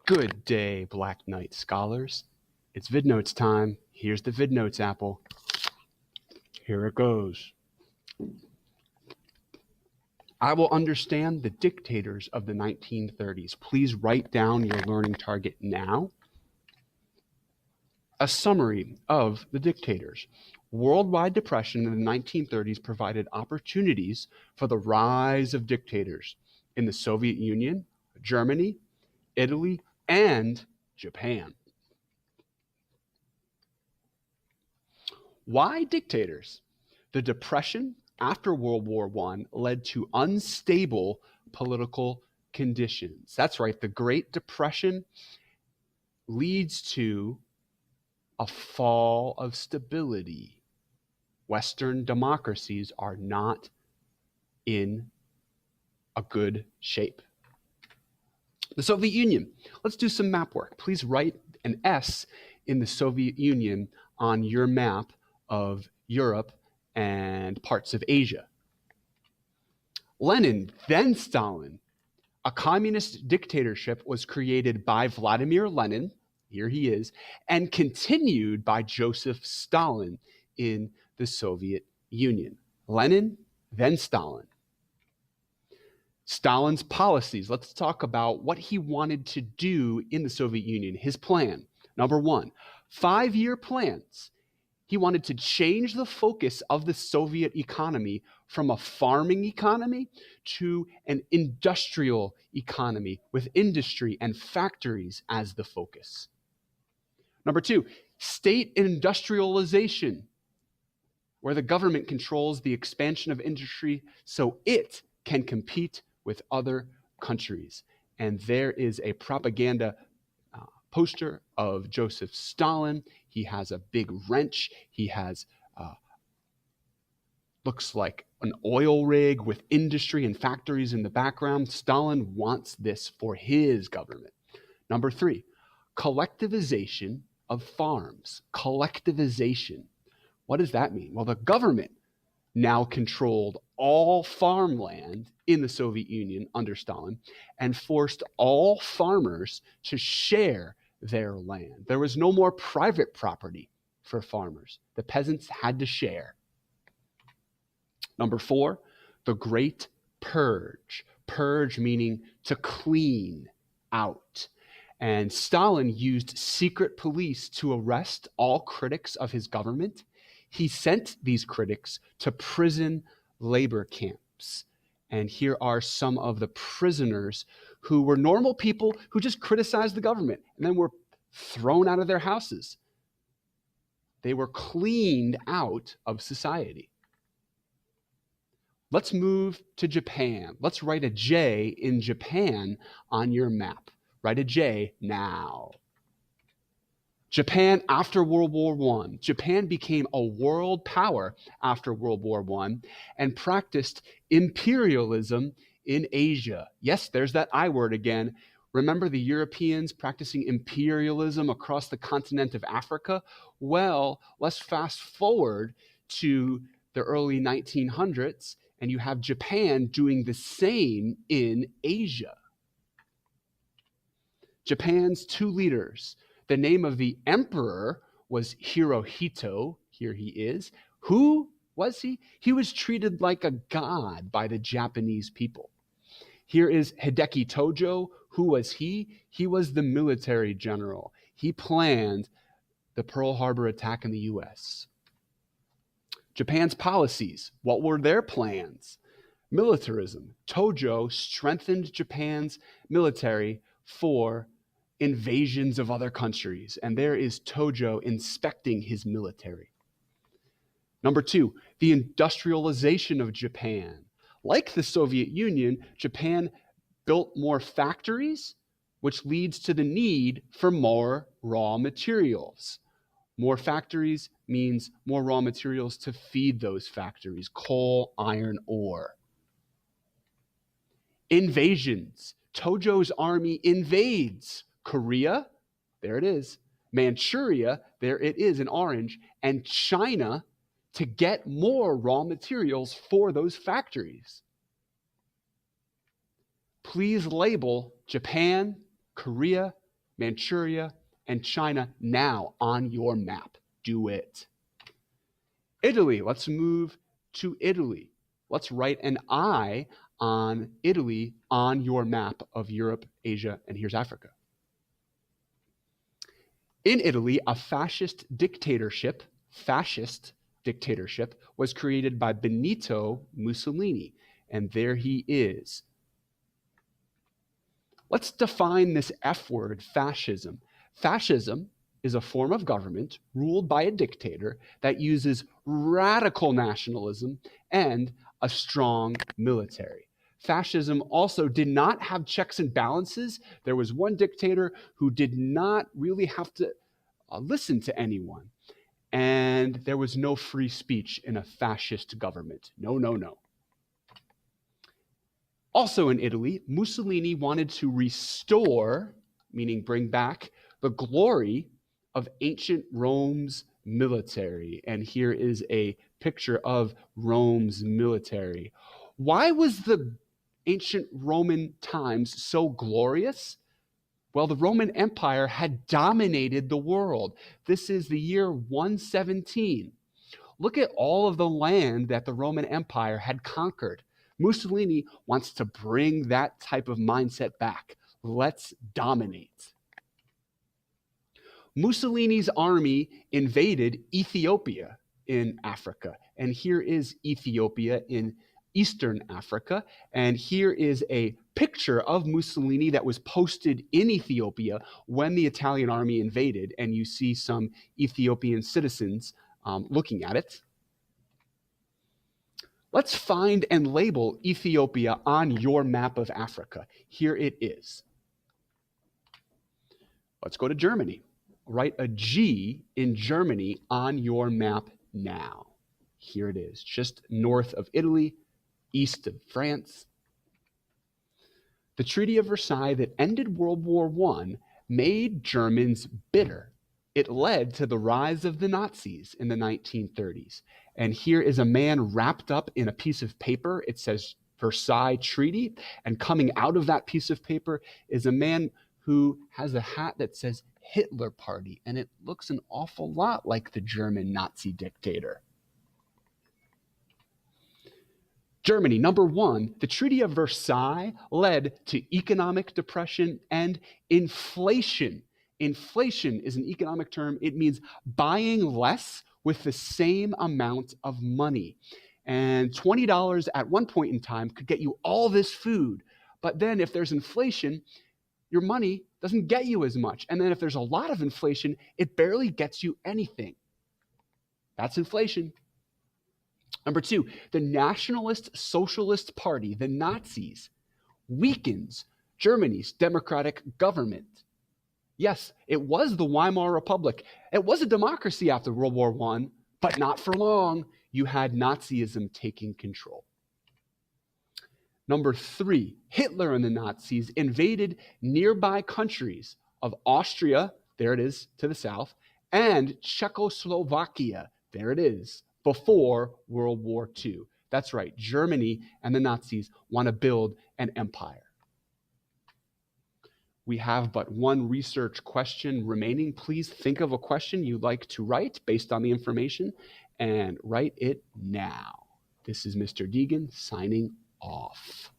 Good day, Black Knight scholars. It's VidNotes time. Here's the VidNotes apple. Here it goes. I will understand the dictators of the 1930s. Please write down your learning target now. A summary of the dictators. Worldwide depression in the 1930s provided opportunities for the rise of dictators in the Soviet Union, Germany, Italy, and Japan. Why dictators? The Depression after World War I led to unstable political conditions. That's right, the Great Depression leads to a fall of stability. Western democracies are not in a good shape. The Soviet Union. Let's do some map work. Please write an S in the Soviet Union on your map of Europe and parts of Asia. Lenin, then Stalin. A communist dictatorship was created by Vladimir Lenin, here he is, and continued by Joseph Stalin in the Soviet Union. Lenin, then Stalin. Stalin's policies. Let's talk about what he wanted to do in the Soviet Union, his plan. Number one, 5-year plans. He wanted to change the focus of the Soviet economy from a farming economy to an industrial economy with industry and factories as the focus. Number two, state industrialization, where the government controls the expansion of industry so it can compete with other countries. And there is a propaganda poster of Joseph Stalin. He has a big wrench. He has, looks like an oil rig with industry and factories in the background. Stalin wants this for his government. Number three, collectivization of farms. Collectivization. What does that mean? Well, the government now controlled all farmland in the Soviet Union under Stalin and forced all farmers to share their land. There was no more private property for farmers. The peasants had to share. Number four, the Great Purge. Purge meaning to clean out. And Stalin used secret police to arrest all critics of his government. He sent these critics to prison labor camps. And here are some of the prisoners who were normal people who just criticized the government and then were thrown out of their houses. They were cleaned out of society. Let's move to Japan. Let's write a J in Japan on your map. Write a J now. Japan after World War I. Japan became a world power after World War I and practiced imperialism in Asia. Yes, there's that I word again. Remember the Europeans practicing imperialism across the continent of Africa? Well, let's fast forward to the early 1900s, and you have Japan doing the same in Asia. Japan's two leaders. The name of the emperor was Hirohito. Here he is. Who was he? He was treated like a god by the Japanese people. Here is Hideki Tojo. Who was he? He was the military general. He planned the Pearl Harbor attack in the US. Japan's policies. What were their plans? Militarism. Tojo strengthened Japan's military for invasions of other countries. And there is Tojo inspecting his military. Number two, the industrialization of Japan. Like the Soviet Union, Japan built more factories, which leads to the need for more raw materials. More factories means more raw materials to feed those factories, coal, iron, ore. Invasions. Tojo's army invades Korea, there it is, Manchuria, there it is in orange, and China to get more raw materials for those factories. Please label Japan, Korea, Manchuria, and China now on your map. Do it. Italy, let's move to Italy. Let's write an I on Italy on your map of Europe, Asia, and here's Africa. In Italy, a fascist dictatorship was created by Benito Mussolini, and there he is. Let's define this F word, fascism. Fascism is a form of government ruled by a dictator that uses radical nationalism and a strong military. Fascism also did not have checks and balances. There was one dictator who did not really have to listen to anyone. And there was no free speech in a fascist government. No, no, no. Also in Italy, Mussolini wanted to restore, meaning bring back, the glory of ancient Rome's military. And here is a picture of Rome's military. Why was the ancient Roman times so glorious? Well, the Roman Empire had dominated the world. This is the year 117. Look at all of the land that the Roman Empire had conquered. Mussolini wants to bring that type of mindset back. Let's dominate. Mussolini's army invaded Ethiopia in Africa. And here is Ethiopia in Eastern Africa. And here is a picture of Mussolini that was posted in Ethiopia when the Italian army invaded. And you see some Ethiopian citizens looking at it. Let's find and label Ethiopia on your map of Africa. Here it is. Let's go to Germany. Write a G in Germany on your map now. Here it is, just north of Italy, east of France. The Treaty of Versailles that ended World War I made Germans bitter. It led to the rise of the Nazis in the 1930s. And here is a man wrapped up in a piece of paper. It says Versailles Treaty. And coming out of that piece of paper is a man who has a hat that says Hitler Party. And it looks an awful lot like the German Nazi dictator. Germany, number one, the Treaty of Versailles led to economic depression and inflation. Inflation is an economic term. It means buying less with the same amount of money. And $20 at one point in time could get you all this food. But then if there's inflation, your money doesn't get you as much. And then if there's a lot of inflation, it barely gets you anything. That's inflation. Number two, the Nationalist Socialist Party, the Nazis, weakens Germany's democratic government. Yes, it was the Weimar Republic. It was a democracy after World War I, but not for long. You had Nazism taking control. Number three, Hitler and the Nazis invaded nearby countries of Austria, there it is to the south, and Czechoslovakia, there it is, before World War II. That's right, Germany and the Nazis want to build an empire. We have but one research question remaining. Please think of a question you'd like to write based on the information and write it now. This is Mr. Deegan signing off.